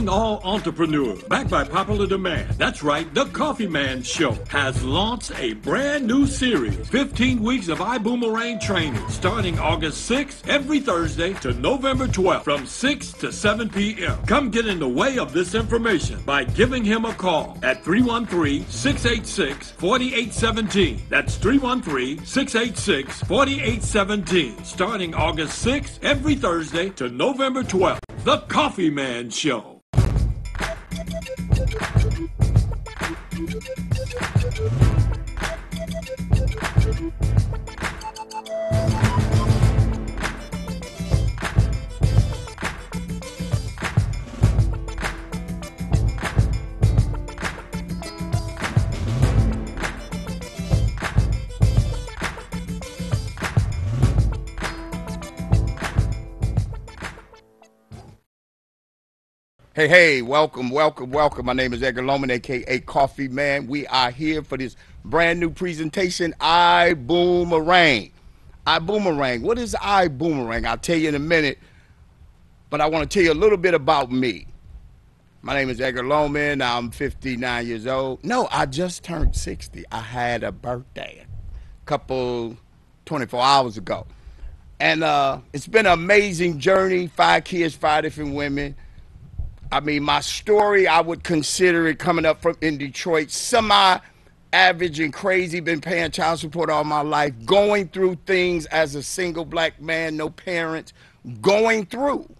Reaching all entrepreneurs, backed by popular demand. That's right, the Coffee Man Show has launched a brand new series, 15 weeks of Ibuumerang training, starting August 6th, every Thursday to November 12th, from 6 to 7 p.m. Come get in the way of this information by giving him a call at 313-686-4817. That's 313-686-4817. Starting August 6th, every Thursday to November 12th. The Coffee Man Show. Hey, welcome. My name is Edgar Loman, a.k.a. Coffee Man. We are here for this brand new presentation, Ibuumerang. Ibuumerang. What is Ibuumerang? I'll tell you in a minute, but I want to tell you a little bit about me. My name is Edgar Loman. I'm 59 years old. No, I just turned 60. I had a birthday a couple 24 hours ago. And it's been an amazing journey, 5 kids, 5 different women. I mean, my story, I would consider it coming up from in Detroit, semi-average and crazy, been paying child support all my life, going through things as a single black man, no parents, going through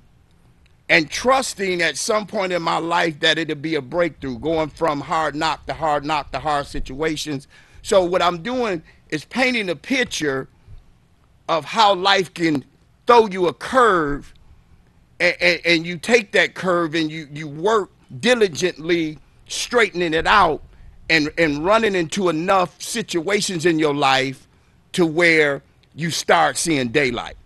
and trusting at some point in my life that it'd be a breakthrough, going from hard knock to hard situations. So what I'm doing is painting a picture of how life can throw you a curve. And you take that curve and you work diligently straightening it out and running into enough situations in your life to where you start seeing daylight.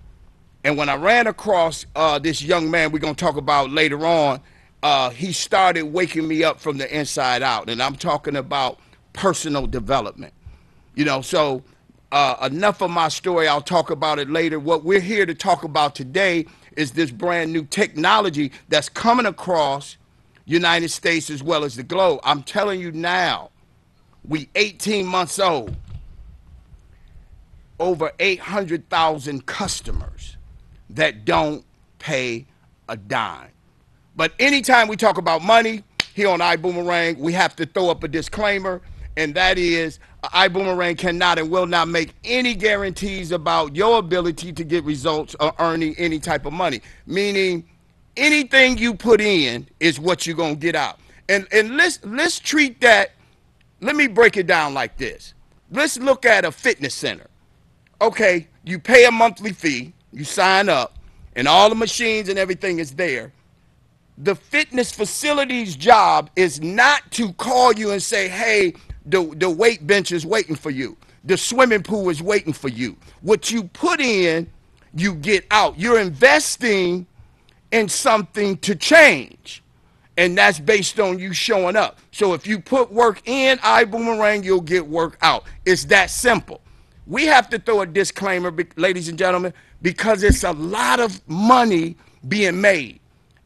And when I ran across this young man we're going to talk about later on, he started waking me up from the inside out. And I'm talking about personal development. You know, so enough of my story. I'll talk about it later. What we're here to talk about today is this brand new technology that's coming across United States as well as the globe. I'm telling you now, we 18 months old, over 800,000 customers that don't pay a dime. But anytime we talk about money here on Ibuumerang, we have to throw up a disclaimer, and that is Ibuumerang cannot and will not make any guarantees about your ability to get results or earning any type of money. Meaning anything you put in is what you're going to get out. And let's treat that. Let me break it down like this. Let's look at a fitness center. Okay, you pay a monthly fee, you sign up, and all the machines and everything is there. The fitness facility's job is not to call you and say, hey, the weight bench is waiting for you. The swimming pool is waiting for you. What you put in, you get out. You're investing in something to change, and that's based on you showing up. So if you put work in Ibuumerang, you'll get work out. It's that simple. We have to throw a disclaimer, ladies and gentlemen, because it's a lot of money being made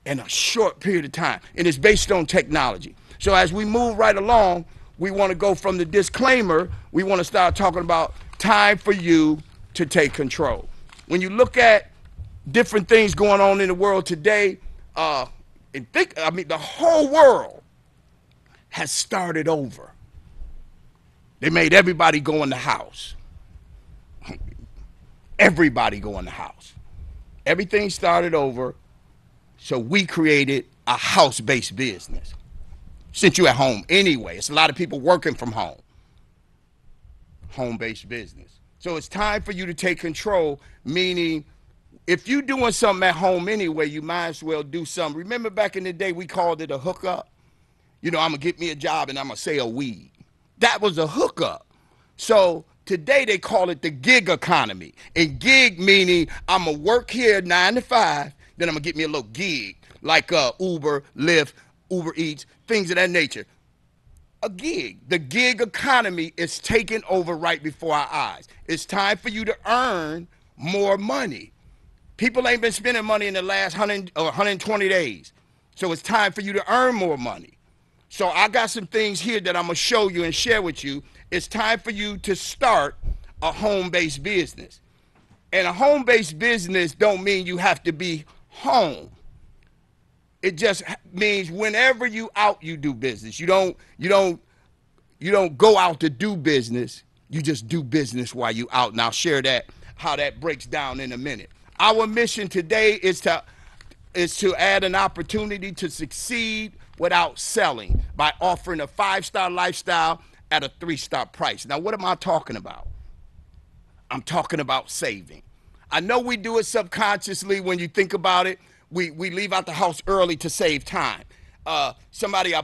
in a short period of time, and it's based on technology. So as we move right along, we want to go from the disclaimer, we want to start talking about time for you to take control. When you look at different things going on in the world today, the whole world has started over. They made everybody go in the house. Everybody go in the house. Everything started over, so we created a house-based business. Since you're at home anyway, it's a lot of people working from home. Home-based business. So it's time for you to take control, meaning if you're doing something at home anyway, you might as well do something. Remember back in the day, we called it a hookup? You know, I'm going to get me a job and I'm going to sell weed. That was a hookup. So today they call it the gig economy. And gig meaning I'm going to work here 9 to 5, then I'm going to get me a little gig like Uber, Lyft, Uber Eats, things of that nature. A gig. The gig economy is taking over right before our eyes. It's time for you to earn more money. People ain't been spending money in the last 100 or 120 days. So it's time for you to earn more money. So I got some things here that I'm going to show you and share with you. It's time for you to start a home-based business. And a home-based business don't mean you have to be home. It just means whenever you out, you do business. You don't go out to do business. You just do business while you out. And I'll share that, how that breaks down in a minute. Our mission today is to add an opportunity to succeed without selling by offering a 5-star lifestyle at a 3-star price. Now, what am I talking about? I'm talking about saving. I know we do it subconsciously when you think about it. We leave out the house early to save time. I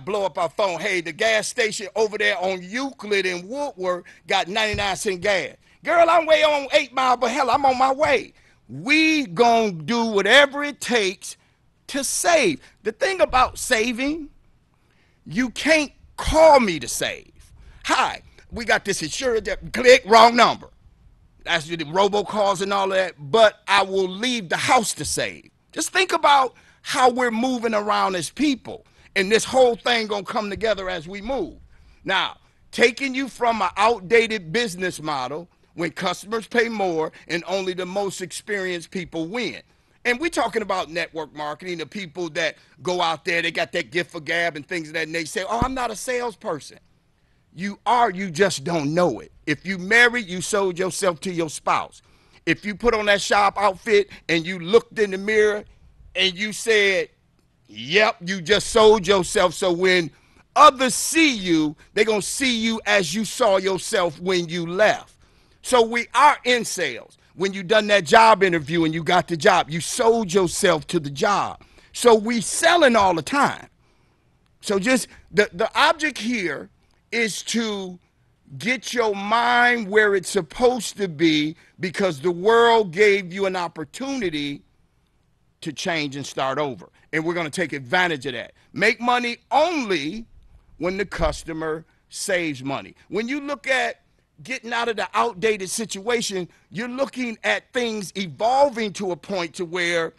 blow up our phone. Hey, the gas station over there on Euclid and Woodward got 99-cent gas. Girl, I'm way on 8 Mile, but hell, I'm on my way. We gonna do whatever it takes to save. The thing about saving, you can't call me to save. Hi, we got this insurance, click, wrong number. That's the robocalls and all of that, but I will leave the house to save. Just think about how we're moving around as people, and this whole thing gonna come together as we move. Now, taking you from an outdated business model when customers pay more and only the most experienced people win. And we're talking about network marketing, the people that go out there, they got that gift for gab and things of that, and they say, oh, I'm not a salesperson. You are, you just don't know it. If you married, you sold yourself to your spouse. If you put on that shop outfit and you looked in the mirror and you said, yep, you just sold yourself. So when others see you, they're going to see you as you saw yourself when you left. So we are in sales. When you done that job interview and you got the job, you sold yourself to the job. So we selling all the time. So just the object here is to get your mind where it's supposed to be, because the world gave you an opportunity to change and start over. And we're going to take advantage of that. Make money only when the customer saves money. When you look at getting out of the outdated situation, you're looking at things evolving to a point to where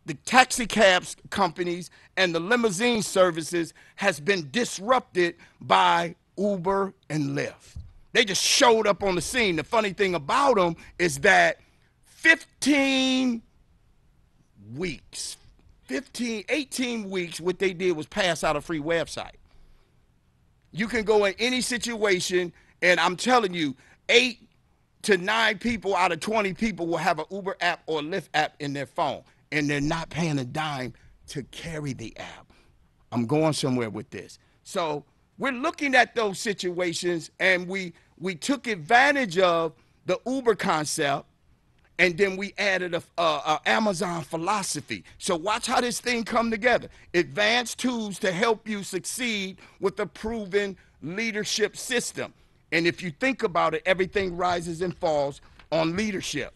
the taxi cabs companies and the limousine services has been disrupted by Uber and Lyft. They just showed up on the scene. The funny thing about them is that 18 weeks, what they did was pass out a free website. You can go in any situation, and I'm telling you, 8 to 9 people out of 20 people will have an Uber app or a Lyft app in their phone, and they're not paying a dime to carry the app. I'm going somewhere with this. So we're looking at those situations, and we took advantage of the Uber concept, and then we added a Amazon philosophy. So watch how this thing come together. Advanced tools to help you succeed with a proven leadership system. And if you think about it, everything rises and falls on leadership.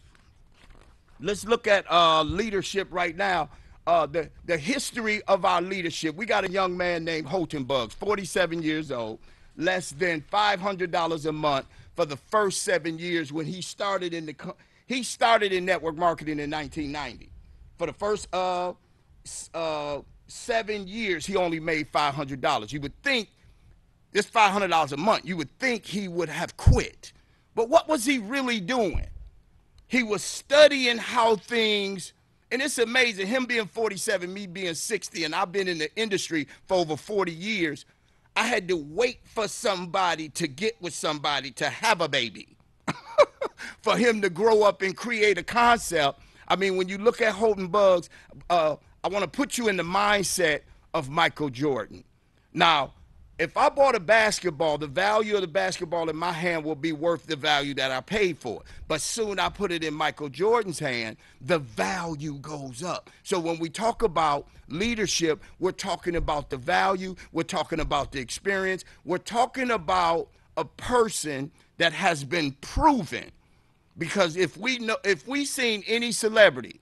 Let's look at leadership right now. The history of our leadership. We got a young man named Holton Bugs, 47 years old, less than $500 a month for the first 7 years when he started in network marketing in 1990. For the first 7 years, he only made $500. You would think this $500 a month, you would think he would have quit. But what was he really doing? He was studying how things, and it's amazing, him being 47, me being 60, and I've been in the industry for over 40 years. I had to wait for somebody to get with somebody to have a baby for him to grow up and create a concept. I mean, when you look at Holton Bugs, I want to put you in the mindset of Michael Jordan. Now, if I bought a basketball, the value of the basketball in my hand will be worth the value that I paid for it. But soon I put it in Michael Jordan's hand, the value goes up. So when we talk about leadership, we're talking about the value, we're talking about the experience, we're talking about a person that has been proven. Because if we seen any celebrity,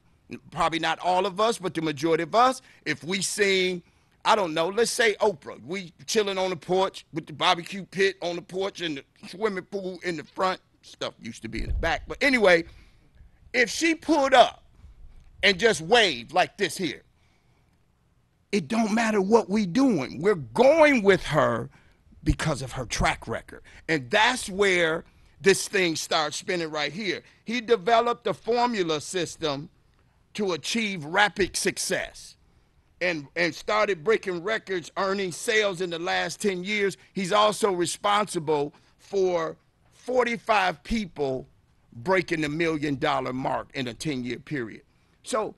probably not all of us, but the majority of us, if we seen, I don't know, let's say Oprah. We chilling on the porch with the barbecue pit on the porch and the swimming pool in the front. Stuff used to be in the back. But anyway, if she pulled up and just waved like this here, it don't matter what we doing. We're going with her because of her track record. And that's where this thing starts spinning right here. He developed a formula system to achieve rapid success and started breaking records, earning sales in the last 10 years. He's also responsible for 45 people breaking the $1 million mark in a 10-year period. So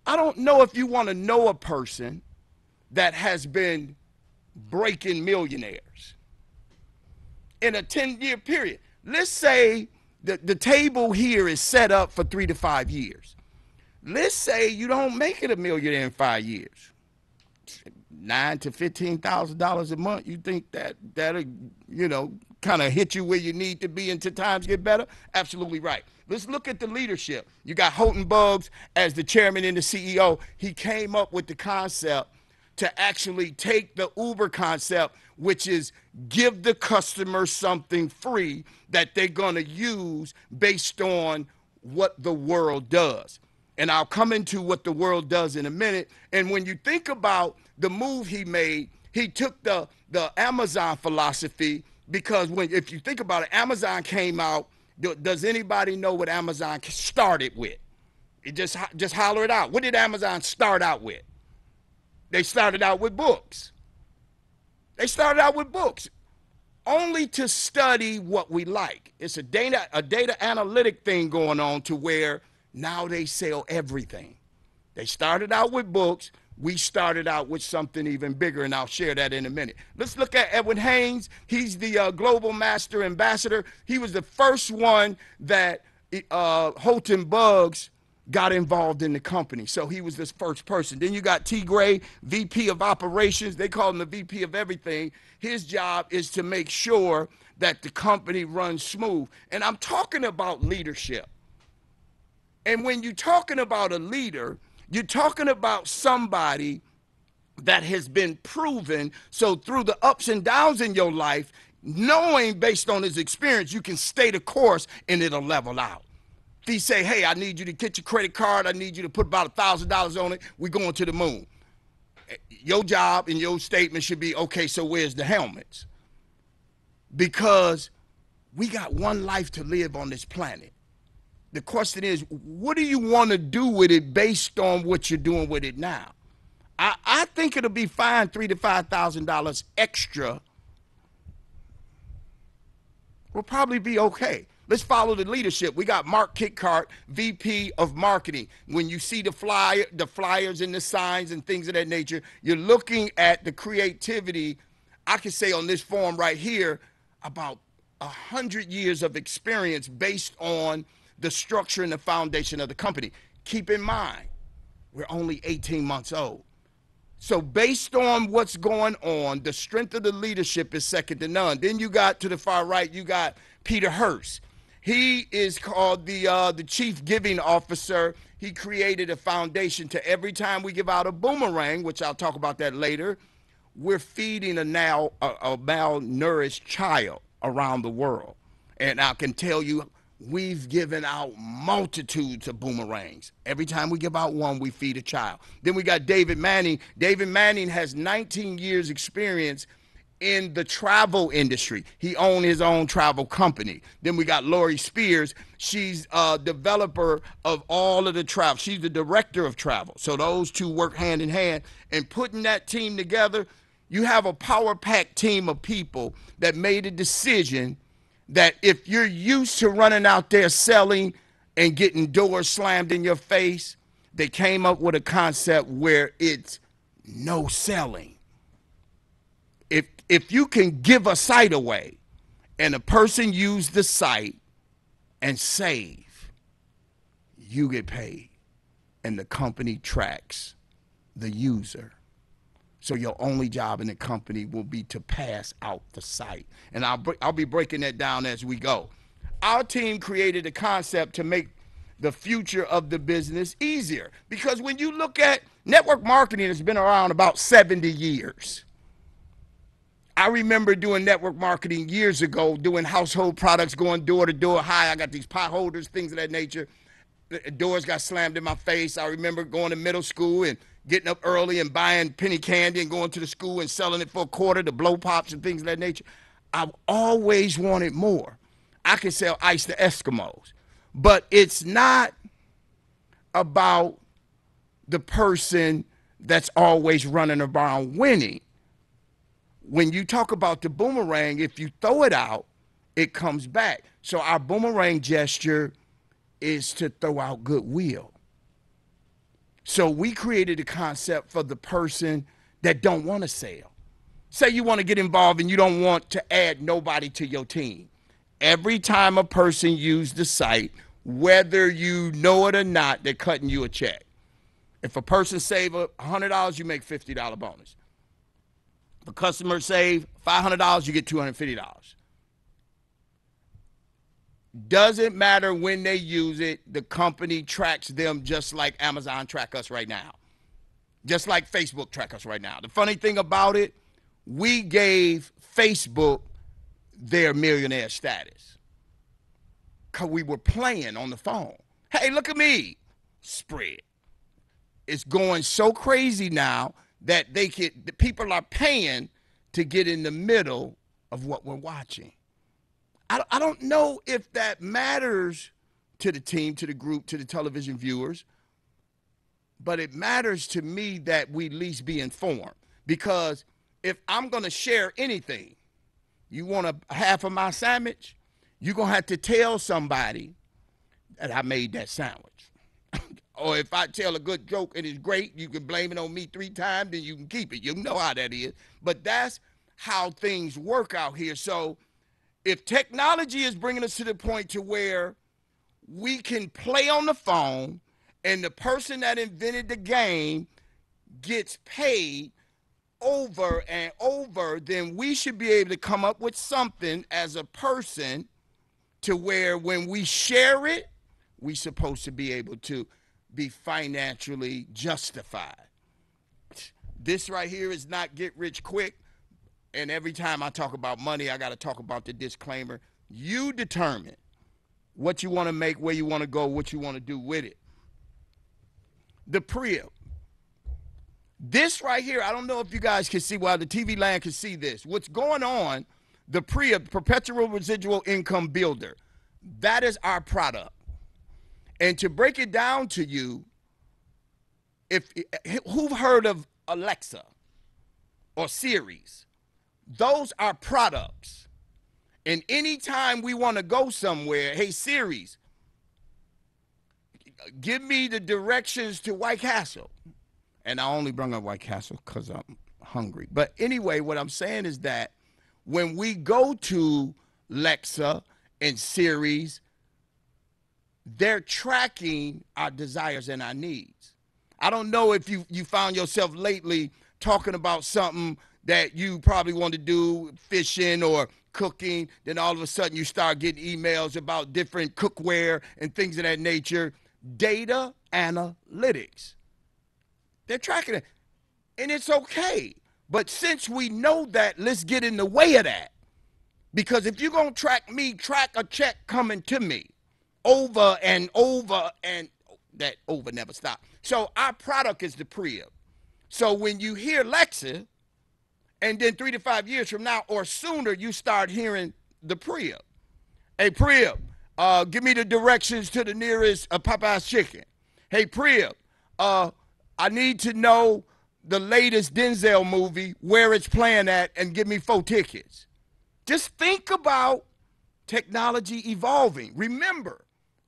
I don't know if you want to know a person that has been breaking millionaires in a 10-year period. Let's say the table here is set up for 3 to 5 years. Let's say you don't make it a millionaire in 5 years. $9,000 to $15,000 a month. You think that'll, kind of hit you where you need to be until times get better? Absolutely right. Let's look at the leadership. You got Houghton Bugs as the chairman and the CEO. He came up with the concept to actually take the Uber concept, which is give the customer something free that they're going to use based on what the world does. And I'll come into what the world does in a minute. And when you think about the move he made, he took the Amazon philosophy, because if you think about it, Amazon came out. Does anybody know what Amazon started with? It just holler it out. What did Amazon start out with? They started out with books. They started out with books, only to study what we like. It's a data analytic thing going on to where now they sell everything. They started out with books. We started out with something even bigger, and I'll share that in a minute. Let's look at Edwin Haynes. He's the global master ambassador. He was the first one that Houghton Bugs got involved in the company. So he was this first person. Then you got T. Gray, VP of operations. They call him the VP of everything. His job is to make sure that the company runs smooth. And I'm talking about leadership. And when you're talking about a leader, you're talking about somebody that has been proven. So through the ups and downs in your life, knowing based on his experience, you can stay the course and it'll level out. If he say, hey, I need you to get your credit card. I need you to put about $1,000 on it. We're going to the moon. Your job and your statement should be, okay, so where's the helmets? Because we got one life to live on this planet. The question is, what do you want to do with it based on what you're doing with it now? I think it'll be fine, $3,000 to $5,000 extra will probably be okay. Let's follow the leadership. We got Mark Kickart, VP of Marketing. When you see the flyers and the signs and things of that nature, you're looking at the creativity. I can say on this form right here, about 100 years of experience based on the structure and the foundation of the company. Keep in mind, we're only 18 months old. So based on what's going on, the strength of the leadership is second to none. Then you got to the far right, you got Peter Hurst. He is called the Chief Giving Officer. He created a foundation to every time we give out a boomerang, which I'll talk about that later, we're feeding a malnourished child around the world. And I can tell you, we've given out multitudes of boomerangs. Every time we give out one, we feed a child. Then we got David Manning. David Manning has 19 years experience in the travel industry. He owned his own travel company. Then we got Lori Spears. She's a developer of all of the travel. She's the director of travel. So those two work hand in hand. And putting that team together, you have a power-packed team of people that made a decision that if you're used to running out there selling and getting doors slammed in your face, they came up with a concept where it's no selling. If you can give a site away and a person use the site and save, you get paid. And the company tracks the user. So your only job in the company will be to pass out the site. And I'll be breaking that down as we go. Our team created a concept to make the future of the business easier. Because when you look at network marketing, it's been around about 70 years. I remember doing network marketing years ago, doing household products, going door to door. Hi, I got these pot holders, things of that nature. The doors got slammed in my face. I remember going to middle school and getting up early and buying penny candy and going to the school and selling it for a quarter, the blow pops and things of that nature. I've always wanted more. I can sell ice to Eskimos. But it's not about the person that's always running around winning. When you talk about the boomerang, if you throw it out, it comes back. So our boomerang gesture is to throw out goodwill. So we created a concept for the person that don't want to sell. Say you want to get involved and you don't want to add nobody to your team. Every time a person uses the site, whether you know it or not, they're cutting you a check. If a person save $100, you make $50 bonus. If a customer save $500, you get $250. Doesn't matter when they use it, the company tracks them just like Amazon track us right now. Just like Facebook track us right now. The funny thing about it, we gave Facebook their millionaire status. Because we were playing on the phone. Hey, look at me. Spread. It's going so crazy now that the people are paying to get in the middle of what we're watching. I don't know if that matters to the team, to the group, to the television viewers, but it matters to me that we at least be informed. Because if I'm going to share anything, you want a half of my sandwich, you're going to have to tell somebody that I made that sandwich. Or if I tell a good joke and it's great, you can blame it on me 3 times, then you can keep it. You know how that is. But that's how things work out here. So if technology is bringing us to the point to where we can play on the phone and the person that invented the game gets paid over and over, then we should be able to come up with something as a person to where when we share it, we're supposed to be able to be financially justified. This right here is not get rich quick. And every time I talk about money, I got to talk about the disclaimer. You determine what you want to make, where you want to go, what you want to do with it. The Priv. This right here, I don't know if you guys can see, well, the TV land can see this. What's going on, the Priv, Perpetual Residual Income Builder, that is our product. And to break it down to you, who've heard of Alexa or Siri's? Those are products. And anytime we want to go somewhere, hey, Siri's, give me the directions to White Castle. And I only bring up White Castle because I'm hungry. But anyway, what I'm saying is that when we go to Alexa and Siri's, they're tracking our desires and our needs. I don't know if you found yourself lately talking about something that you probably want to do, fishing or cooking, then all of a sudden you start getting emails about different cookware and things of that nature. Data analytics. They're tracking it. And it's okay. But since we know that, let's get in the way of that. Because if you're going to track me, track a check coming to me over and over, and that over never stops. So our product is the Priv. So when you hear Alexa, and then 3 to 5 years from now or sooner, you start hearing the Priv. Hey, Priv, give me the directions to the nearest Popeye's Chicken. Hey, Priv, I need to know the latest Denzel movie, where it's playing at, and give me 4 tickets. Just think about technology evolving. Remember,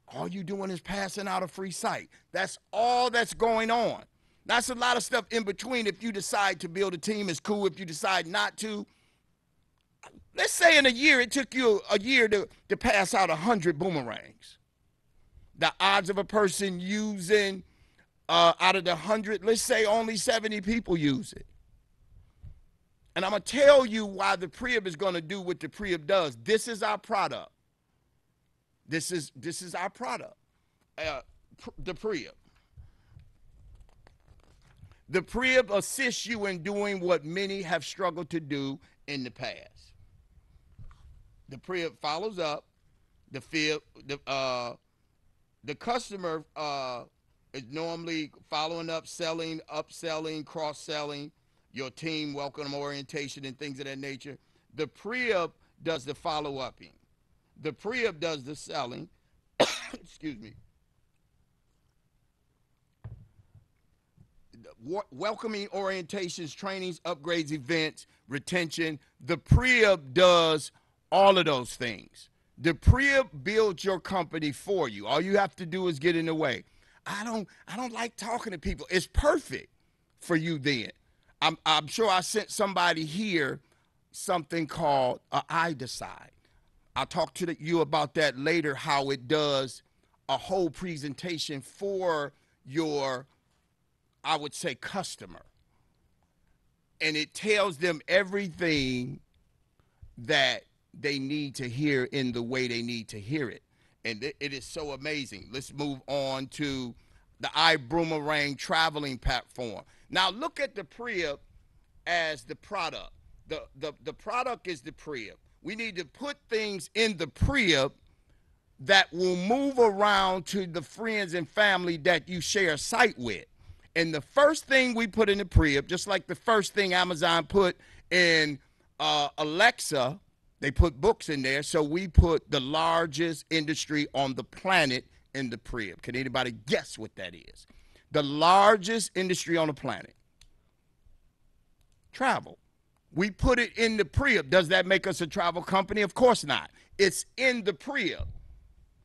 all you're doing is passing out a free site. That's all that's going on. That's a lot of stuff in between. If you decide to build a team, it's cool. If you decide not to, let's say in a year, it took you a year to pass out 100 boomerangs. The odds of a person using out of the 100, let's say only 70 people use it. And I'm going to tell you why the Priv is going to do what the Priv does. This is our product. This is our product, the Priv. The Priv assists you in doing what many have struggled to do in the past. The Priv follows up. The customer It's normally following up, selling, upselling, cross-selling, your team welcome orientation and things of that nature. The pre-up does the follow-upping. The pre-up does the selling. Excuse me. Welcoming orientations, trainings, upgrades, events, retention. The pre-up does all of those things. The pre-up builds your company for you. All you have to do is get in the way. I don't like talking to people. It's perfect for you then. I'm sure I sent somebody here something called I Decide. I'll talk to you about that later, how it does a whole presentation for your, I would say, customer. And it tells them everything that they need to hear in the way they need to hear it. And it is so amazing. Let's move on to the Ibuumerang traveling platform. Now look at the pre-up as the product. The product is the pre-up. We need to put things in the pre-up that will move around to the friends and family that you share a site with. And the first thing we put in the pre-up, just like the first thing Amazon put in Alexa, they put books in there. So we put the largest industry on the planet in the pre-up. Can anybody guess what that is? The largest industry on the planet. Travel. We put it in the pre-up. Does that make us a travel company? Of course not. It's in the pre-up.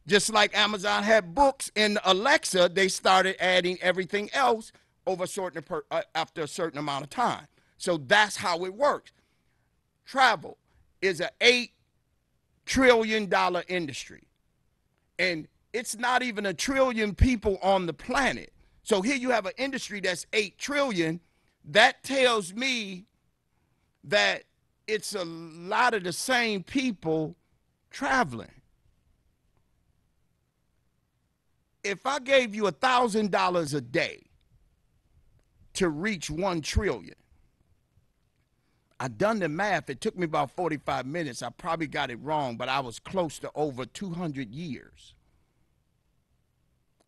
Just like Amazon had books in Alexa, they started adding everything else over after a certain amount of time. So that's how it works. Travel is an $8 trillion industry. And it's not even a trillion people on the planet. So here you have an industry that's 8 trillion. That tells me that it's a lot of the same people traveling. If I gave you $1,000 a day to reach 1 trillion, I done the math. It took me about 45 minutes. I probably got it wrong, but I was close to over 200 years.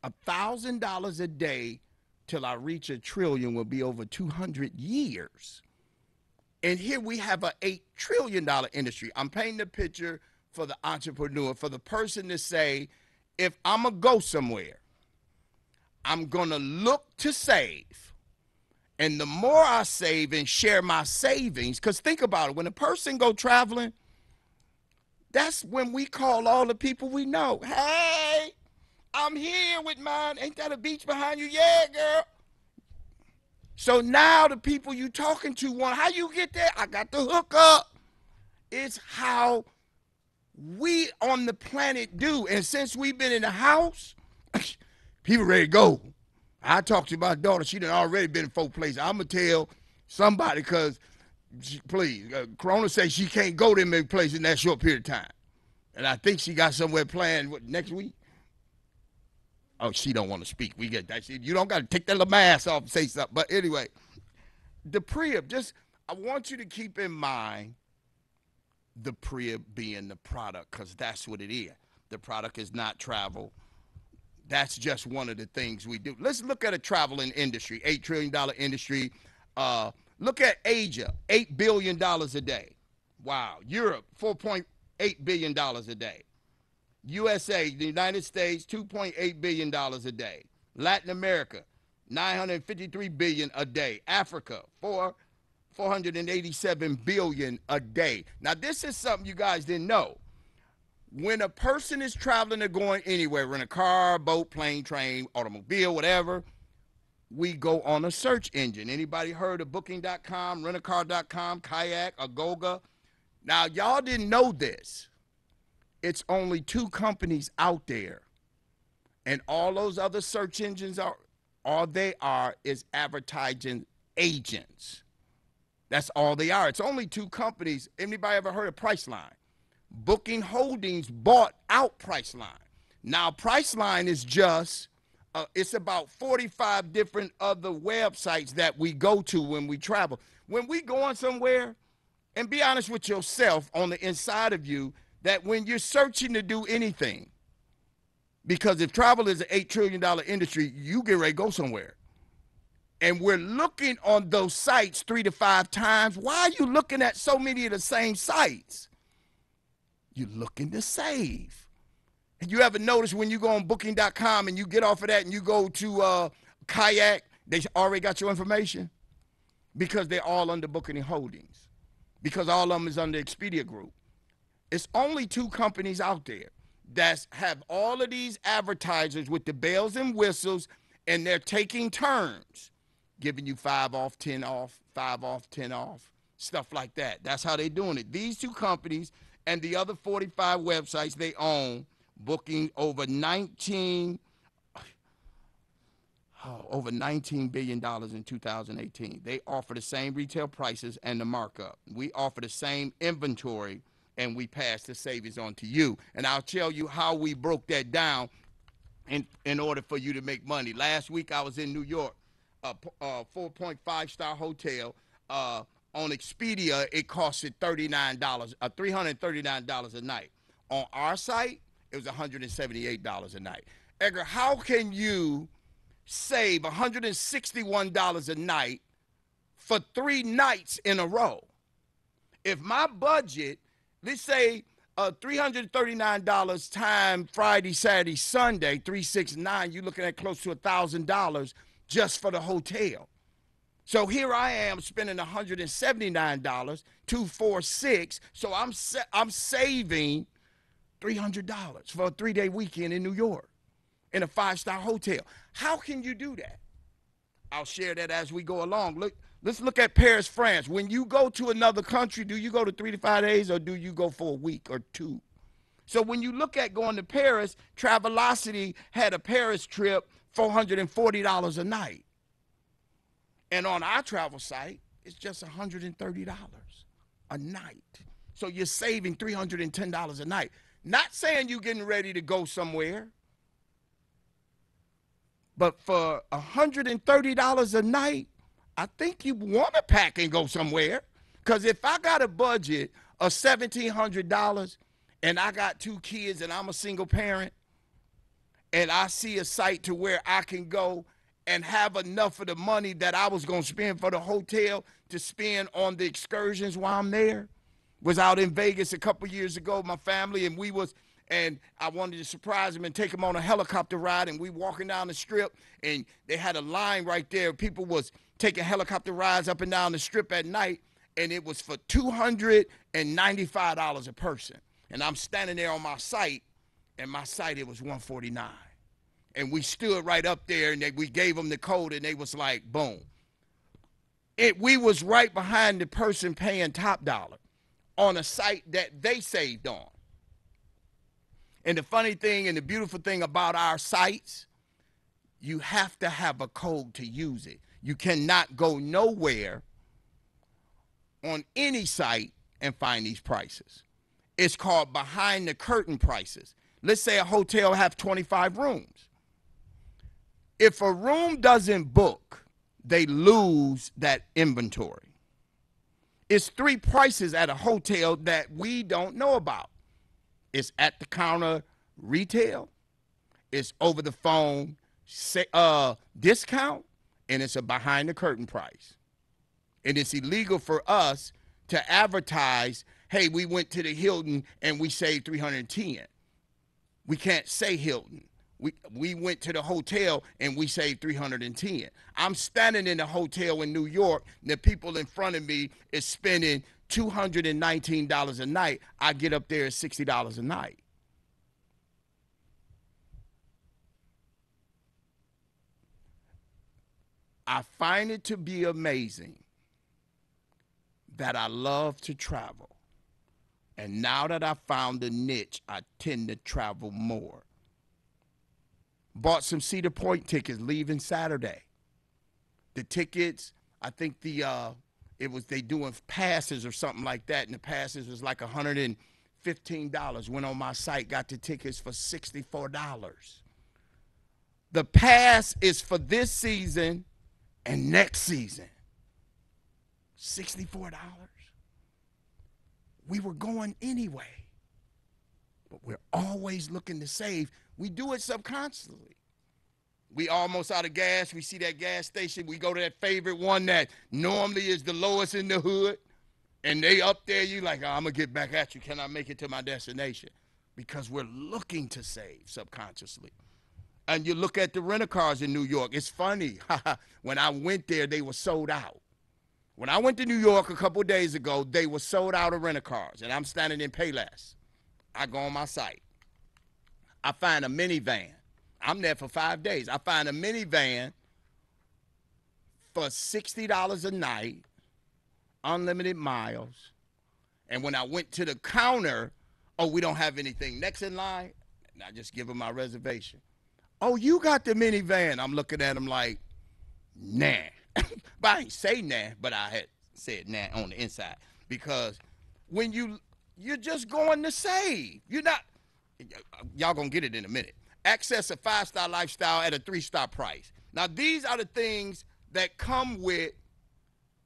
$1,000 a day till I reach 1 trillion will be over 200 years. And here we have an $8 trillion industry. I'm painting the picture for the entrepreneur, for the person to say, if I'm going to go somewhere, I'm going to look to save. And the more I save and share my savings, because think about it, when a person go traveling, that's when we call all the people we know. Hey, I'm here with mine. Ain't that a beach behind you? Yeah, girl. So now the people you talking to want, how you get there? I got the hook up. It's how we on the planet do. And since we've been in the house, people ready to go. I talked to my daughter. She done already been in 4 places. I'm going to tell somebody because, please, Corona says she can't go to many places in that short period of time. And I think she got somewhere planned next week. Oh, she don't want to speak. We get that. You don't got to take that little mask off and say something. But anyway, the pre-up, I want you to keep in mind the pre-up being the product, because that's what it is. The product is not travel. That's just one of the things we do. Let's look at a traveling industry, $8 trillion industry. Look at Asia, $8 billion a day. Wow. Europe, $4.8 billion a day. USA, the United States, $2.8 billion a day. Latin America, $953 billion a day. Africa, $487 billion a day. Now, this is something you guys didn't know. When a person is traveling or going anywhere, rent a car, boat, plane, train, automobile, whatever, we go on a search engine. Anybody heard of Booking.com, Rent-A-Car.com, Kayak, Agoga? Now, y'all didn't know this. It's only 2 companies out there. And all those other search engines all they are is advertising agents. That's all they are. It's only 2 companies. Anybody ever heard of Priceline? Booking Holdings bought out Priceline. Now, Priceline is just, it's about 45 different other websites that we go to when we travel. When we going somewhere, and be honest with yourself on the inside of you, that when you're searching to do anything, Because if travel is an $8 trillion industry, you get ready to go somewhere. And we're looking on those sites 3 to 5 times. Why are you looking at so many of the same sites? You're looking to save. And you ever notice when you go on booking.com and you get off of that and you go to Kayak, they already got your information? Because they're all under Booking and Holdings. Because all of them is under Expedia Group. It's only 2 companies out there that have all of these advertisers with the bells and whistles, and they're taking turns, giving you 5 off, 10 off, 5 off, 10 off, stuff like that. That's how they're doing it. These 2 companies and the other 45 websites they own, booking over $19 billion in 2018. They offer the same retail prices and the markup. We offer the same inventory, and we pass the savings on to you. And I'll tell you how we broke that down in order for you to make money. Last week I was in New York, a 4.5-star hotel. On Expedia, it costed $339 a night. On our site, it was $178 a night. Edgar, how can you save $161 a night for 3 nights in a row? If my budget, let's say $339 time Friday, Saturday, Sunday, 369, you're looking at close to $1,000 just for the hotel. So here I am spending $179, $246, so I'm saving $300 for a 3-day weekend in New York in a 5-star hotel. How can you do that? I'll share that as we go along. Let's look at Paris, France. When you go to another country, do you go to 3 to 5 days, or do you go for a week or 2? So when you look at going to Paris, Travelocity had a Paris trip, $440 a night. And on our travel site, it's just $130 a night. So you're saving $310 a night. Not saying you're getting ready to go somewhere, but for $130 a night, I think you want to pack and go somewhere. Because if I got a budget of $1,700 and I got 2 kids and I'm a single parent, and I see a site to where I can go and have enough of the money that I was going to spend for the hotel to spend on the excursions while I'm there. Was out in Vegas a couple years ago, my family, and I wanted to surprise them and take them on a helicopter ride, and we walking down the strip, and they had a line right there. People was taking helicopter rides up and down the strip at night, and it was for $295 a person. And I'm standing there on my site, and my site, it was $149. And we stood right up there, and we gave them the code, and they was like, boom. We was right behind the person paying top dollar on a site that they saved on. And the funny thing and the beautiful thing about our sites, you have to have a code to use it. You cannot go nowhere on any site and find these prices. It's called behind the curtain prices. Let's say a hotel have 25 rooms. If a room doesn't book, they lose that inventory. It's 3 prices at a hotel that we don't know about. It's at the counter retail, it's over the phone discount, and it's a behind the curtain price. And it's illegal for us to advertise, hey, we went to the Hilton and we saved $310. We can't say Hilton. We went to the hotel and we saved $310. I'm standing in the hotel in New York, and the people in front of me is spending $219 a night. I get up there at $60 a night. I find it to be amazing that I love to travel. And now that I found a niche, I tend to travel more. Bought some Cedar Point tickets leaving Saturday. The tickets, I think they doing passes or something like that, and the passes was like $115. Went on my site, got the tickets for $64. The pass is for this season and next season. $64. We were going anyway. But we're always looking to save. We do it subconsciously. We almost out of gas. We see that gas station. We go to that favorite one that normally is the lowest in the hood. And they up there, you like, oh, I'm going to get back at you. Can I make it to my destination? Because we're looking to save subconsciously. And you look at the rent-a-cars in New York. It's funny. When I went there, they were sold out. When I went to New York a couple of days ago, they were sold out of rent-a-cars. And I'm standing in Payless. I go on my site. I find a minivan. I'm there for 5 days. I find a minivan for $60 a night, unlimited miles. And when I went to the counter, oh, we don't have anything next in line. And I just give them my reservation. Oh, you got the minivan. I'm looking at them like, nah. But I ain't say nah, but I had said nah on the inside. Because when you're just going to save. You're not, y'all gonna get it in a minute. Access a 5-star lifestyle at a 3-star price. Now, these are the things that come with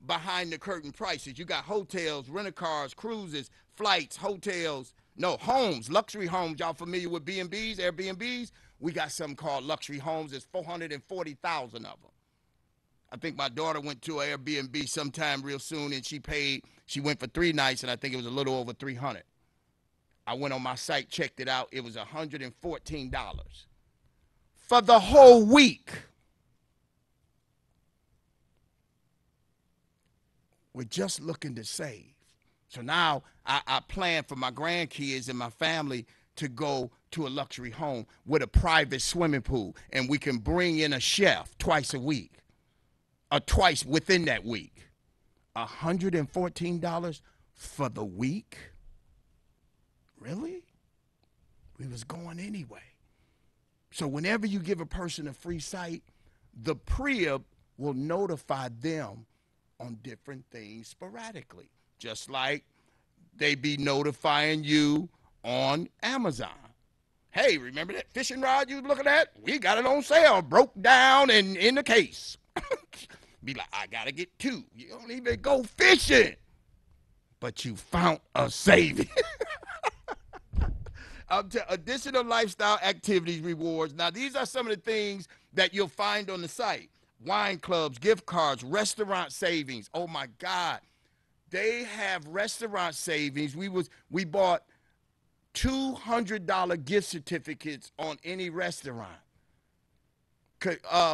behind the curtain prices. You got hotels, rent-a-cars, cruises, flights, hotels, no, homes, luxury homes. Y'all familiar with B&Bs, Airbnbs? We got something called luxury homes. There's 440,000 of them. I think my daughter went to an Airbnb sometime real soon, and she went for 3 nights, and I think it was a little over 300. I went on my site, checked it out. It was $114 for the whole week. We're just looking to save. So now I plan for my grandkids and my family to go to a luxury home with a private swimming pool, and we can bring in a chef twice a week, or twice within that week. $114 for the week? Really? We was going anyway. So whenever you give a person a free site, the PREA will notify them on different things sporadically, just like they be notifying you on Amazon. Hey, remember that fishing rod you was looking at? We got it on sale, broke down and in the case. Be like, I gotta get 2. You don't even go fishing, but you found a saving. Additional lifestyle activities rewards. Now, these are some of the things that you'll find on the site. Wine clubs, gift cards, restaurant savings. Oh, my God. They have restaurant savings. We bought $200 gift certificates on any restaurant.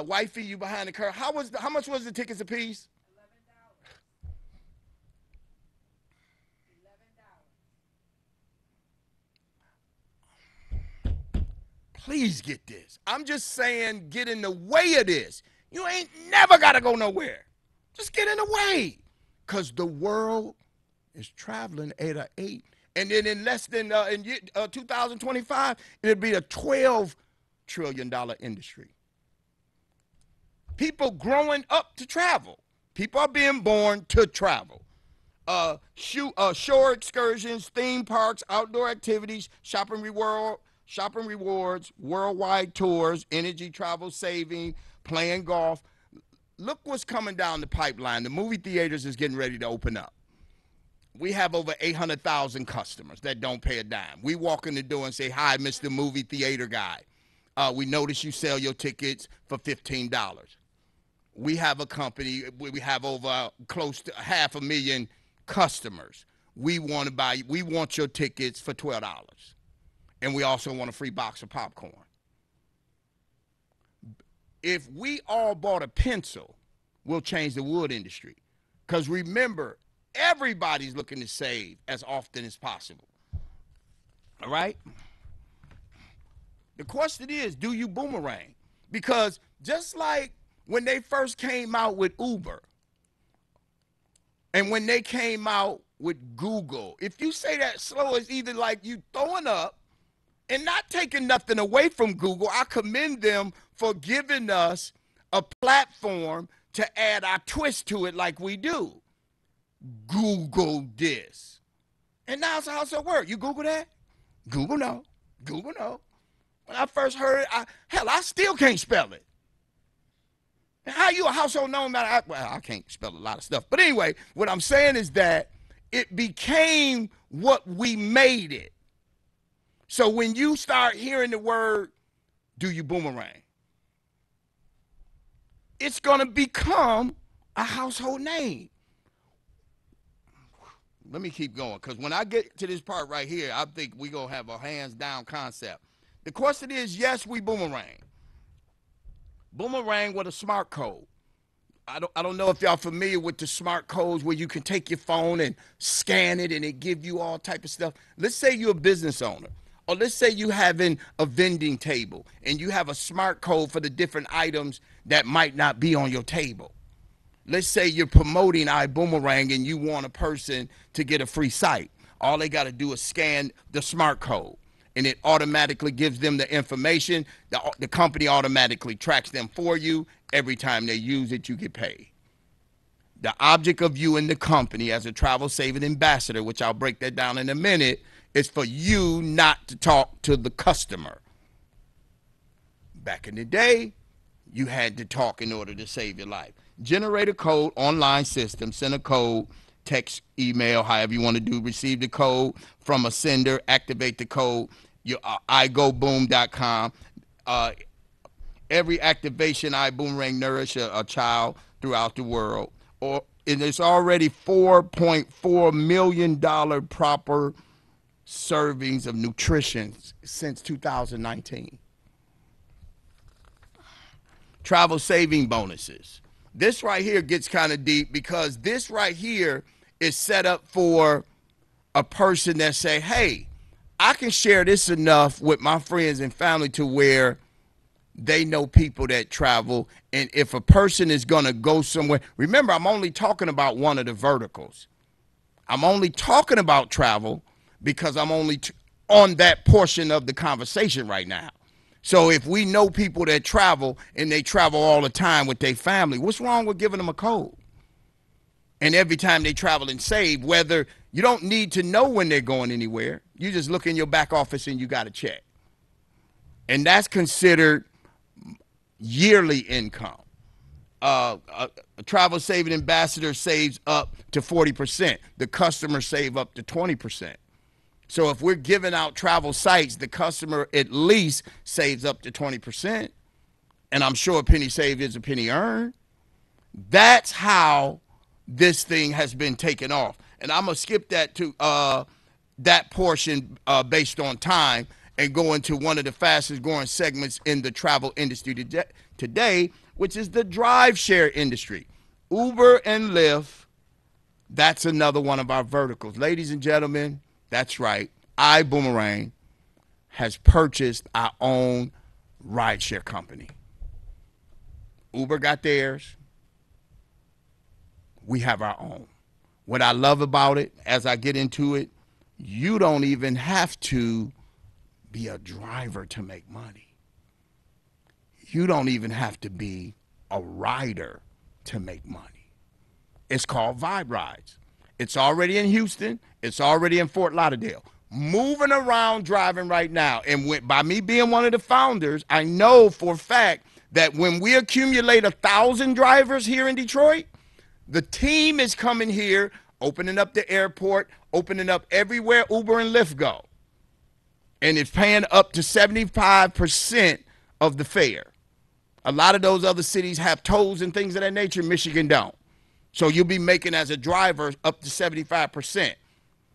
Wifey, you behind the curve. How much was the tickets a piece? Please get this. I'm just saying, get in the way of this. You ain't never got to go nowhere. Just get in the way. Because the world is traveling at an 8. And then in less than 2025, it'll be a $12 trillion industry. People growing up to travel. People are being born to travel. Shore excursions, theme parks, outdoor activities, shopping rewards, worldwide tours, energy travel saving, playing golf. Look what's coming down the pipeline. The movie theaters is getting ready to open up. We have over 800,000 customers that don't pay a dime. We walk in the door and say, hi, Mr. Movie Theater Guy. We notice you sell your tickets for $15. We have a company, we have over close to 500,000 customers. We want your tickets for $12. And we also want a free box of popcorn. If we all bought a pencil, we'll change the wood industry. Because remember, everybody's looking to save as often as possible. All right? The question is, do you boomerang? Because just like when they first came out with Uber, and when they came out with Google, if you say that slow, it's either like you throwing up and not taking nothing away from Google. I commend them for giving us a platform to add our twist to it like we do. Google this. And now it's a household word. You Google that? Google no. Google no. When I first heard it, I still can't spell it. How you a household known matter? I can't spell a lot of stuff. But anyway, what I'm saying is that it became what we made it. So when you start hearing the word do you boomerang? It's going to become a household name. Let me keep going, because when I get to this part right here, I think we're going to have a hands-down concept. The question is, yes, we boomerang. Boomerang with a smart code. I don't know if y'all familiar with the smart codes where you can take your phone and scan it and it give you all type of stuff. Let's say you're a business owner, or let's say you having a vending table and you have a smart code for the different items that might not be on your table. Let's say you're promoting Ibuumerang and you want a person to get a free site. All they got to do is scan the smart code, and it automatically gives them the information. The company automatically tracks them for you. Every time they use it, you get paid. The object of you and the company as a travel saving ambassador, which I'll break that down in a minute, is for you not to talk to the customer. Back in the day, you had to talk in order to save your life. Generate a code, online system, send a code, text, email, however you want to do, receive the code from a sender, activate the code, your igoboom.com. Every activation, Ibuumerang nourish a child throughout the world. And it's already $4.4 million proper servings of nutrition since 2019. Travel saving bonuses. This right here gets kind of deep, because this right here is set up for a person that say, hey, I can share this enough with my friends and family to where they know people that travel. And if a person is going to go somewhere, remember, I'm only talking about one of the verticals. I'm only talking about travel because I'm only on that portion of the conversation right now. So if we know people that travel and they travel all the time with their family, what's wrong with giving them a code? And every time they travel and save, whether you don't need to know when they're going anywhere, you just look in your back office and you got a check. And that's considered yearly income. A travel saving ambassador saves up to 40%. The customer save up to 20%. So if we're giving out travel sites, the customer at least saves up to 20%. And I'm sure a penny saved is a penny earned. That's how this thing has been taken off. And I'm going to skip that to that portion based on time and go into one of the fastest growing segments in the travel industry today, which is the drive share industry. Uber and Lyft, that's another one of our verticals. Ladies and gentlemen, that's right. Ibuumerang has purchased our own rideshare company. Uber got theirs. We have our own. What I love about it, as I get into it, you don't even have to be a driver to make money. You don't even have to be a rider to make money. It's called Vibe Rides. It's already in Houston. It's already in Fort Lauderdale. Moving around driving right now. And by me being one of the founders, I know for a fact that when we accumulate 1,000 drivers here in Detroit, the team is coming here, opening up the airport, opening up everywhere Uber and Lyft go. And it's paying up to 75% of the fare. A lot of those other cities have tolls and things of that nature. Michigan don't. So you'll be making as a driver up to 75%.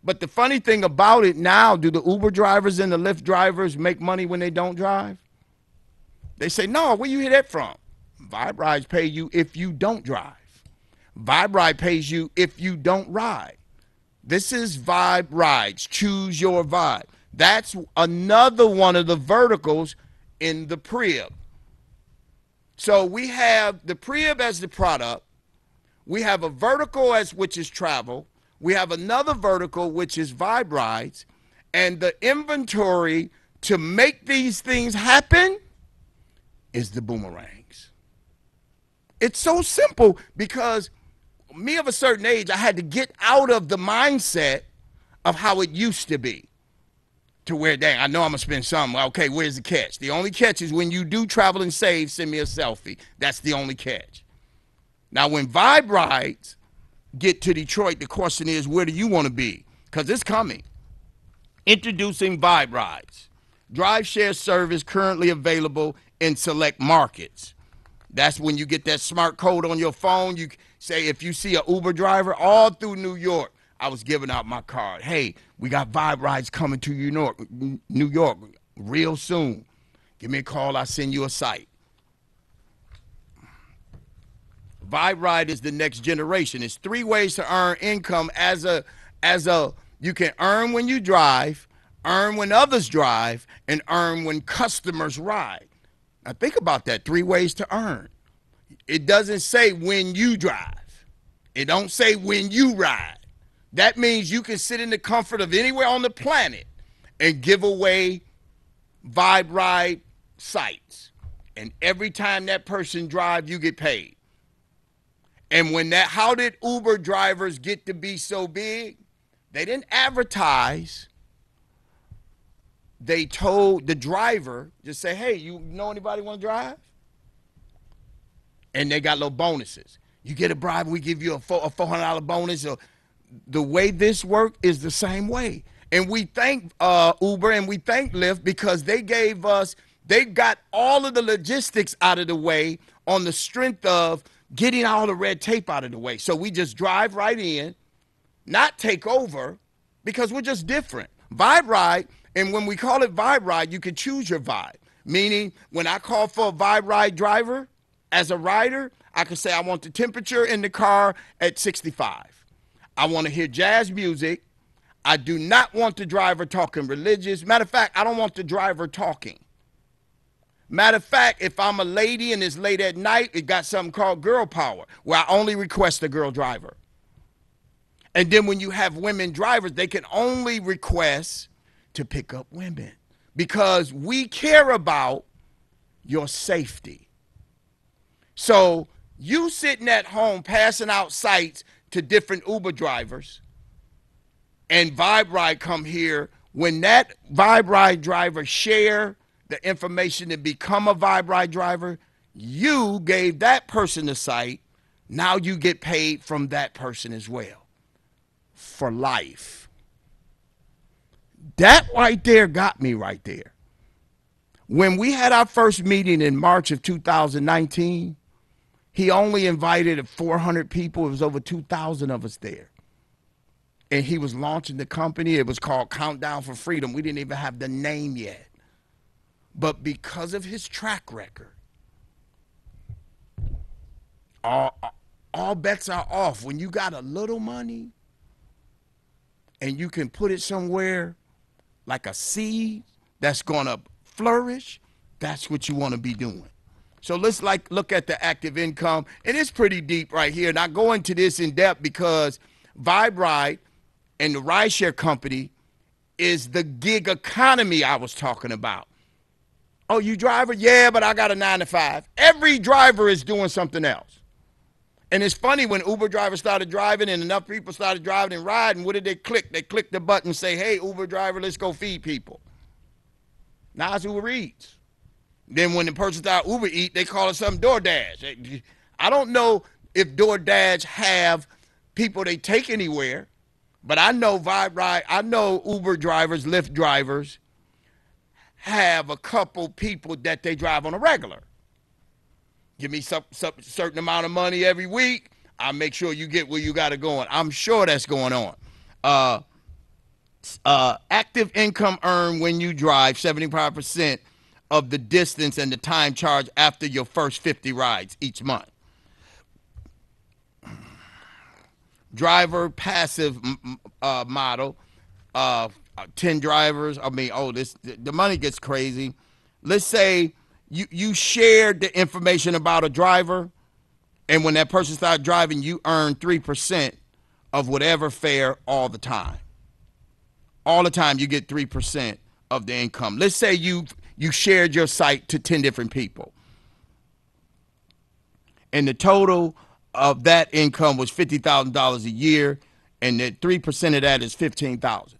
But the funny thing about it now, do the Uber drivers and the Lyft drivers make money when they don't drive? They say, no, where you hear that from? Vibe Rides pay you if you don't drive. Vibe Ride pays you if you don't ride. This is Vibe Rides. Choose your vibe. That's another one of the verticals in the Prib. So we have the Prib as the product. We have a vertical which is travel. We have another vertical, which is Vibe Rides. And the inventory to make these things happen is the boomerangs. It's so simple, because me of a certain age, I had to get out of the mindset of how it used to be. To where, dang, I know I'm going to spend something. Okay, where's the catch? The only catch is when you do travel and save, send me a selfie. That's the only catch. Now, when Vibe Rides get to Detroit, the question is, where do you want to be? Because it's coming. Introducing Vibe Rides. Drive share service currently available in select markets. That's when you get that smart code on your phone. You say if you see an Uber driver all through New York, I was giving out my card. Hey, we got Vibe rides coming to New York real soon. Give me a call. I'll send you a site. Vibe ride is the next generation. It's 3 ways to earn income as a you can earn when you drive, earn when others drive, and earn when customers ride. Now think about that, 3 ways to earn. It doesn't say when you drive. It don't say when you ride. That means you can sit in the comfort of anywhere on the planet and give away Vibe ride sites. And every time that person drives, you get paid. And when that, how did Uber drivers get to be so big? They didn't advertise. They told the driver, just say, hey, you know anybody want to drive? And they got little bonuses. You get a bribe, we give you a $400 bonus. So the way this worked is the same way. And we thank Uber and we thank Lyft because they gave us, they got all of the logistics out of the way on the strength of getting all the red tape out of the way. So we just drive right in, not take over, because we're just different. Vibe ride, and when we call it Vibe ride, you can choose your vibe. Meaning, when I call for a Vibe ride driver, as a rider, I can say I want the temperature in the car at 65. I want to hear jazz music. I do not want the driver talking religious. Matter of fact, I don't want the driver talking. Matter of fact, if I'm a lady and it's late at night, it got something called girl power, where I only request a girl driver. And then when you have women drivers, they can only request to pick up women because we care about your safety. So you sitting at home passing out sites to different Uber drivers and Vibe Ride come here, when that Vibe Ride driver share the information to become a Vibe Ride driver, you gave that person the site. Now you get paid from that person as well for life. That right there got me right there. When we had our first meeting in March of 2019, he only invited 400 people. It was over 2,000 of us there. And he was launching the company. It was called Countdown for Freedom. We didn't even have the name yet. But because of his track record, all bets are off. When you got a little money and you can put it somewhere like a seed that's going to flourish, that's what you want to be doing. So let's look at the active income. And it's pretty deep right here. And I go into this in depth because Vibe Ride and the rideshare company is the gig economy I was talking about. Oh, you driver? Yeah, but I got a 9 to 5. Every driver is doing something else. And it's funny, when Uber drivers started driving and enough people started driving and riding, what did they click? They clicked the button and say, hey, Uber driver, let's go feed people. Now it's Uber Eats. Then when the person started Uber Eat, they call it something DoorDash. I don't know if DoorDash have people they take anywhere, but I know Vibe Ride, I know Uber drivers, Lyft drivers have a couple people that they drive on a regular. Give me some certain amount of money every week, I'll make sure you get where you got to go on. I'm sure that's going on. Active income earned when you drive, 75% of the distance and the time charged after your first 50 rides each month. Driver passive model, 10 drivers. I mean, the money gets crazy. Let's say you shared the information about a driver, and when that person started driving, you earn 3% of whatever fare all the time. All the time you get 3% of the income. Let's say you shared your site to 10 different people, and the total of that income was $50,000 a year, and that 3% of that is $15,000.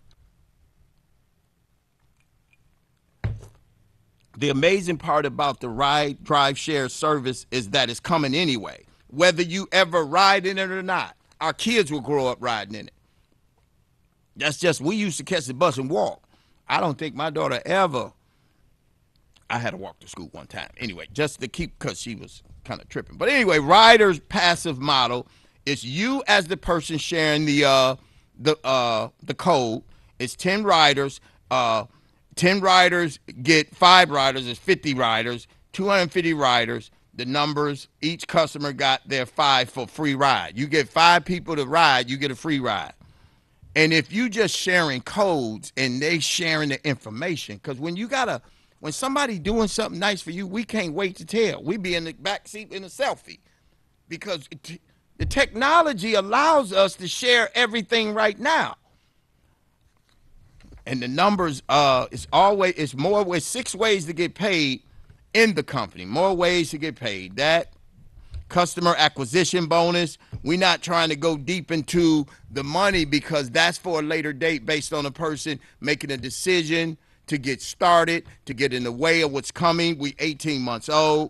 The amazing part about the ride, drive, share service is that it's coming anyway, whether you ever ride in it or not. Our kids will grow up riding in it. That's just, we used to catch the bus and walk. I don't think my daughter ever I had to walk to school one time. Anyway, just to keep, because she was kind of tripping. But anyway, Rider's passive model is you as the person sharing the code. It's 10 riders. 10 riders get 5 riders. It's 50 riders. 250 riders. The numbers, each customer got their 5 for free ride. You get 5 people to ride, you get a free ride. And if you just sharing codes and they sharing the information, because when somebody doing something nice for you, we can't wait to tell. We be in the back seat in a selfie, because the technology allows us to share everything right now. And the numbers, it's more with 6 ways to get paid in the company, more ways to get paid. That customer acquisition bonus, we're not trying to go deep into the money because that's for a later date based on a person making a decision to get started, to get in the way of what's coming. We 18 months old.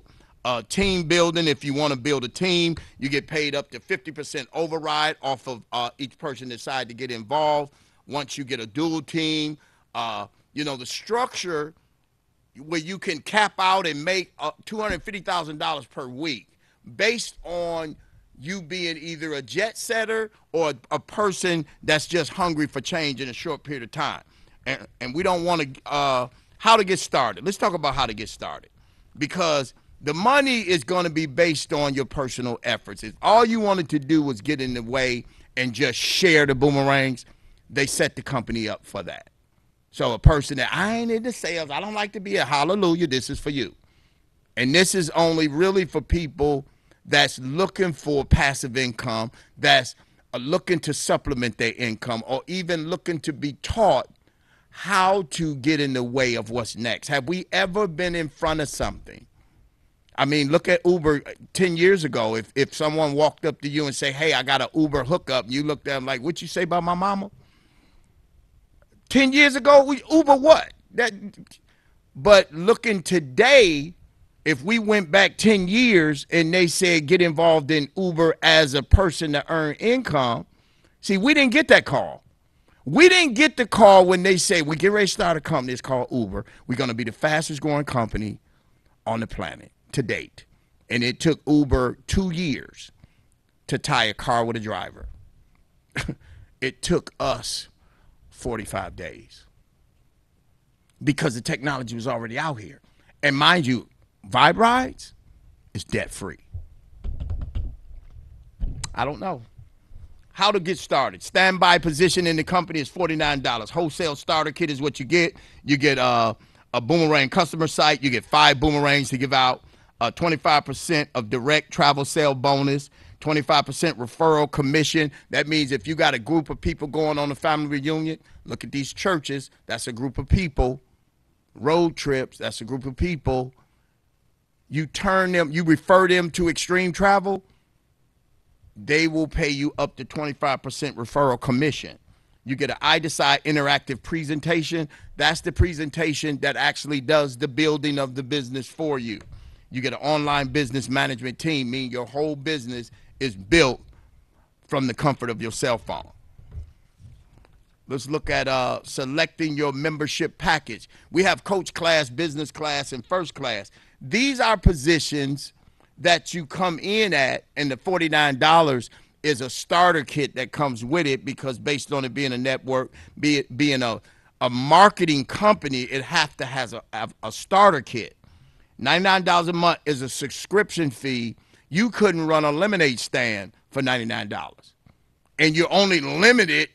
Team building, if you want to build a team, you get paid up to 50% override off of each person decide to get involved. Once you get a dual team, the structure where you can cap out and make $250,000 per week based on you being either a jet setter or a person that's just hungry for change in a short period of time. And we don't want to, how to get started. Let's talk about how to get started, because the money is going to be based on your personal efforts. If all you wanted to do was get in the way and just share the boomerangs, they set the company up for that. So a person that, I ain't into sales, I don't like to be a hallelujah, this is for you. And this is only really for people that's looking for passive income, that's looking to supplement their income, or even looking to be taught how to get in the way of what's next. Have we ever been in front of something? I mean, look at Uber 10 years ago. If someone walked up to you and say, hey, I got an Uber hookup, and you looked at them like, what you say about my mama? 10 years ago, Uber what? But looking today, if we went back 10 years and they said get involved in Uber as a person to earn income, see, we didn't get that call. We didn't get the call when they say we get ready to start a company. It's called Uber. We're going to be the fastest growing company on the planet to date. And it took Uber 2 years to tie a car with a driver. It took us 45 days because the technology was already out here. And mind you, Vibe Rides is debt free. I don't know. How to get started. Standby position in the company is $49. Wholesale starter kit is what you get. You get a boomerang customer site. You get 5 boomerangs to give out. 25% of direct travel sale bonus. 25% referral commission. That means if you got a group of people going on a family reunion, look at these churches. That's a group of people. Road trips. That's a group of people. You refer them to Extreme Travel, they will pay you up to 25% referral commission. You get an I Decide interactive presentation. That's the presentation that actually does the building of the business for you. You get an online business management team, meaning your whole business is built from the comfort of your cell phone. Let's look at selecting your membership package. We have coach class, business class, and first class. These are positions that you come in at, and the $49 is a starter kit that comes with it, because based on it being a network, being a marketing company, it has to have a starter kit. $99 a month is a subscription fee. You couldn't run a lemonade stand for $99. And you're only limited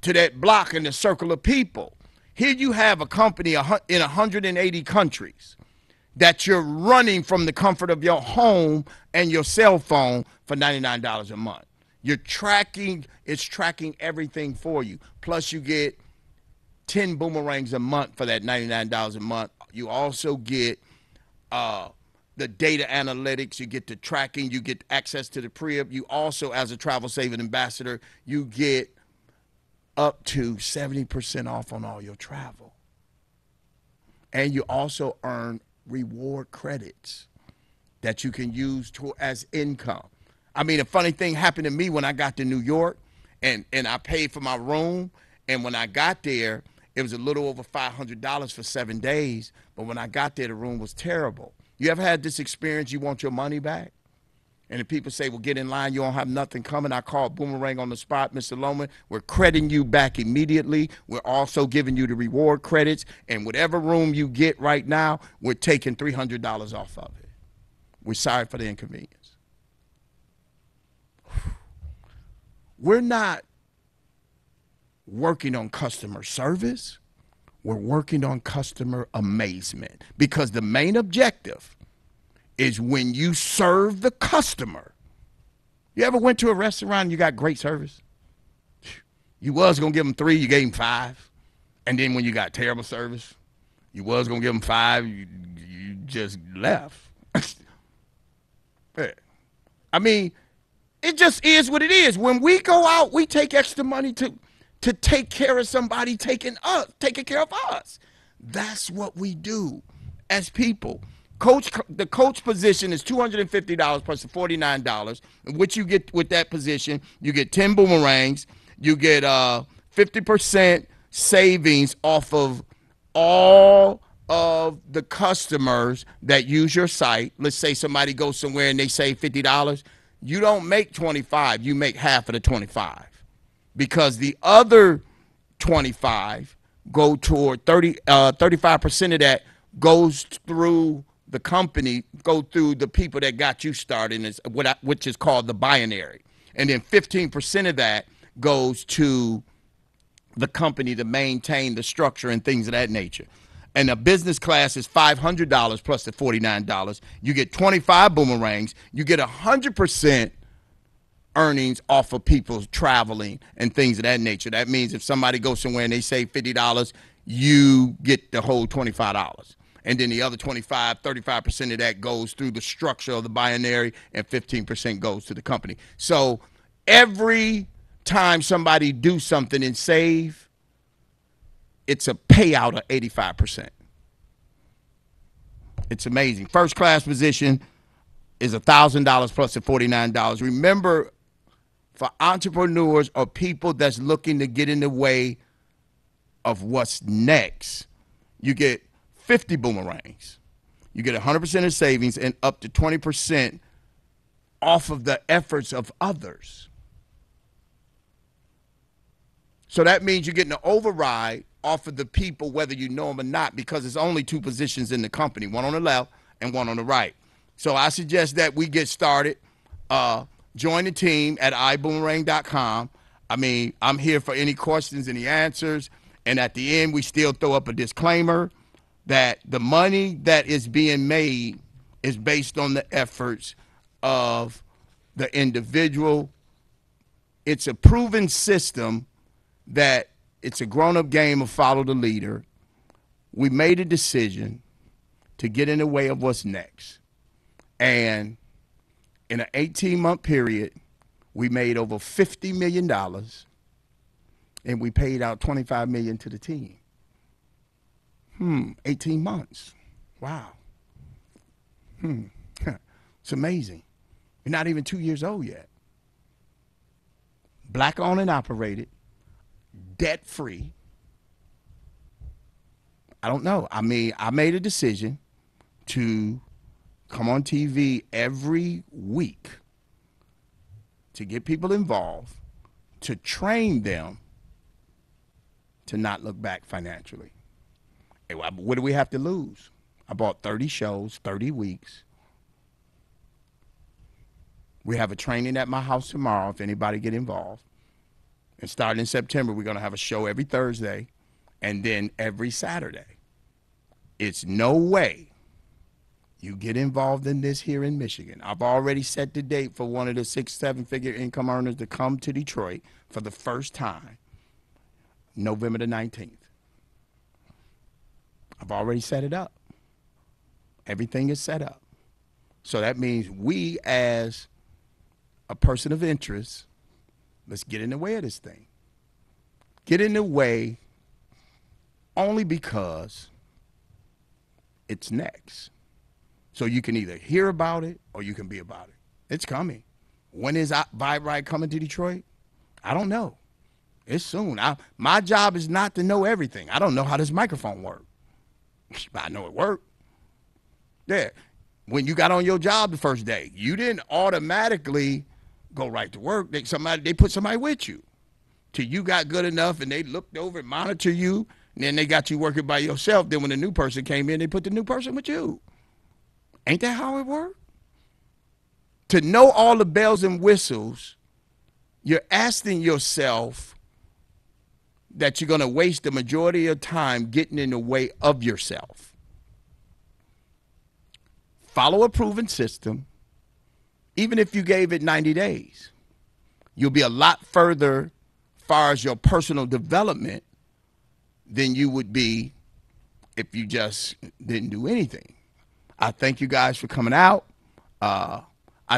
to that block in the circle of people. Here you have a company in 180 countries that you're running from the comfort of your home and your cell phone for $99 a month. It's tracking everything for you. Plus you get 10 boomerangs a month for that $99 a month. You also get the data analytics, you get the tracking, you get access to the pre-op. You also, as a travel saving ambassador, you get up to 70% off on all your travel. And you also earn reward credits that you can use as income. I mean, a funny thing happened to me when I got to New York, and I paid for my room, and when I got there, It was a little over $500 for 7 days, but when I got there, the room was terrible. You ever had this experience, you want your money back? And the people say, well, get in line, you don't have nothing coming. I called Boomerang on the spot, Mr. Loman. We're crediting you back immediately. We're also giving you the reward credits. And whatever room you get right now, we're taking $300 off of it. We're sorry for the inconvenience. We're not working on customer service. We're working on customer amazement, because the main objective is when you serve the customer. You ever went to a restaurant and you got great service? You was going to give them 3, you gave them 5. And then when you got terrible service, you was going to give them 5, you just left. I mean, it just is what it is. When we go out, we take extra money to take care of somebody taking care of us. That's what we do as people. The coach position is $250 plus the $49. What you get with that position, you get 10 boomerangs, you get 50% savings off of all of the customers that use your site. Let's say somebody goes somewhere and they save $50. You don't make 25, you make half of the 25. Because the other 25 go toward 35% of that goes through the company, go through the people that got you started, which is called the binary. And then 15% of that goes to the company to maintain the structure and things of that nature. And the business class is $500 plus the $49. You get 25 boomerangs. You get 100% earnings off of people traveling and things of that nature. That means if somebody goes somewhere and they save $50, you get the whole $25. And then the other 35% of that goes through the structure of the binary, and 15% goes to the company. So every time somebody do something and save, it's a payout of 85%. It's amazing. First class position is $1,000 plus the $49. Remember, for entrepreneurs or people that's looking to get in the way of what's next, you get 50 boomerangs. You get 100% of savings and up to 20% off of the efforts of others. So that means you're getting an override off of the people, whether you know them or not, because there's only 2 positions in the company, one on the left and one on the right. So I suggest that we get started. Join the team at Ibuumerang.com. I mean, I'm here for any questions, any answers. And at the end, we still throw up a disclaimer that the money that is being made is based on the efforts of the individual. It's a proven system that it's a grown-up game of follow the leader. We made a decision to get in the way of what's next. And in an 18-month period, we made over $50 million, and we paid out $25 million to the team. 18 months. Wow. It's amazing. We're not even 2 years old yet. Black owned and operated, debt free. I don't know. I mean, I made a decision to come on TV every week to get people involved, to train them to not look back financially. Hey, what do we have to lose? I bought 30 shows, 30 weeks. We have a training at my house tomorrow if anybody get involved. And starting in September, we're going to have a show every Thursday and then every Saturday. It's no way you get involved in this here in Michigan. I've already set the date for one of the 6-7-figure income earners to come to Detroit for the first time, November the 19th. I've already set it up. Everything is set up. So that means we, as a person of interest, let's get in the way of this thing. Get in the way only because it's next. So you can either hear about it or you can be about it. It's coming. When is Vibe Ride coming to Detroit? I don't know. It's soon. My job is not to know everything. I don't know how this microphone works, but I know it worked. Yeah. When you got on your job the first day, you didn't automatically go right to work. They put somebody with you till you got good enough, and they looked over and monitored you, and then they got you working by yourself. Then when the new person came in, they put the new person with you. Ain't that how it worked? To know all the bells and whistles, you're asking yourself that you're going to waste the majority of your time getting in the way of yourself. Follow a proven system. Even if you gave it 90 days, you'll be a lot further as far as your personal development than you would be if you just didn't do anything. I thank you guys for coming out. I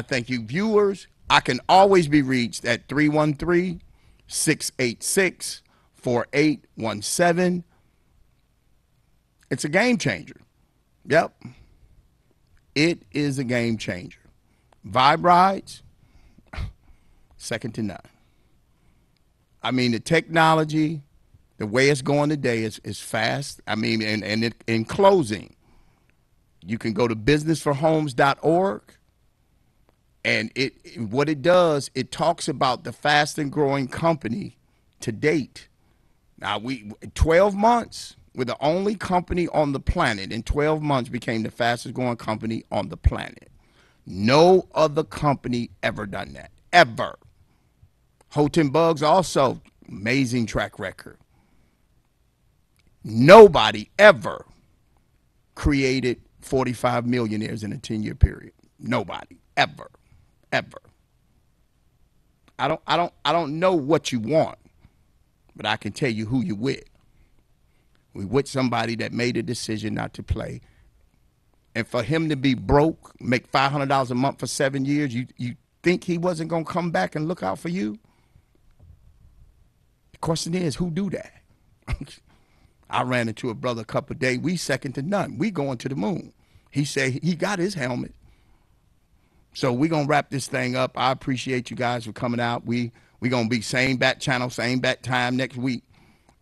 thank you, viewers. I can always be reached at 313-686-4817. It's a game changer. Yep. It is a game changer. Vibe rides, second to none. I mean, the technology, the way it's going today is fast. I mean, in closing, you can go to businessforhomes.org, and what it does, it talks about the fastest growing company to date. Now, 12 months. We're the only company on the planet in 12 months became the fastest growing company on the planet. No other company ever done that, ever. Houghton Bugs also, amazing track record. Nobody ever created 45 millionaires in a 10-year period. Nobody, ever. I don't know what you want, but I can tell you who you with. We with somebody that made a decision not to play. And for him to be broke, make $500 a month for 7 years, you think he wasn't going to come back and look out for you? The question is, who do that? I ran into a brother a couple of days. We second to none. We going to the moon. He said he got his helmet. So we're going to wrap this thing up. I appreciate you guys for coming out. We going to be same bat channel, same bat time next week.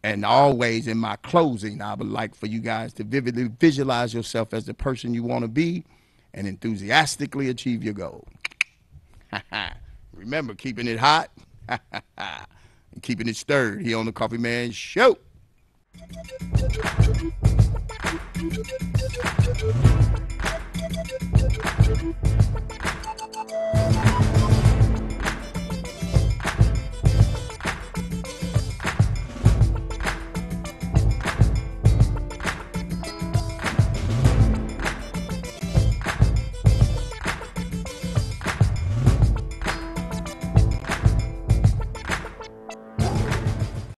And always in my closing, I would like for you guys to vividly visualize yourself as the person you want to be and enthusiastically achieve your goal. Remember, keeping it hot and keeping it stirred here on the Coffee Man Show.